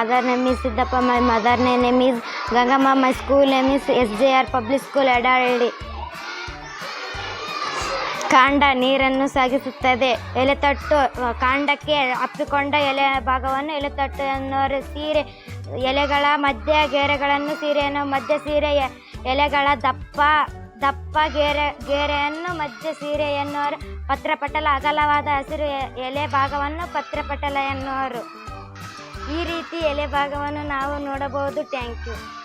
father name is Siddappa, my mother name is Gangamma, my school name is SJR Public School Adaldi. ಕಾಂಡ ನೀರನ್ನು ಸಾಗಿಸುತ್ತದೆ. ಎಲೆತಟ್ಟು ಕಾಂಡಕ್ಕೆ ಅಪ್ಪಿಕೊಂಡ ಎಲೆ ಭಾಗವನ್ನು ಎಲೆತಟ್ಟು ಎನ್ನುವರು. ಸೀರೆ ಎಲೆಗಳ ಮಧ್ಯ ಗೆರೆಗಳನ್ನು ಸೀರೆಯನ್ನು ಮಧ್ಯ ಸೀರೆ ಎಲೆಗಳ ದಪ್ಪ ಗೆರೆಯನ್ನು ಮಧ್ಯ ಸೀರೆ ಎನ್ನುವರು. ಪತ್ರಪಟಲ ಅಗಲವಾದ ಹಸಿರು ಎಲೆ ಭಾಗವನ್ನು ಪತ್ರಪಟಲ ಎನ್ನುವರು. ಈ ರೀತಿ ಎಲೆ ಭಾಗವನ್ನು ನಾವು ನೋಡಬಹುದು. Thank you.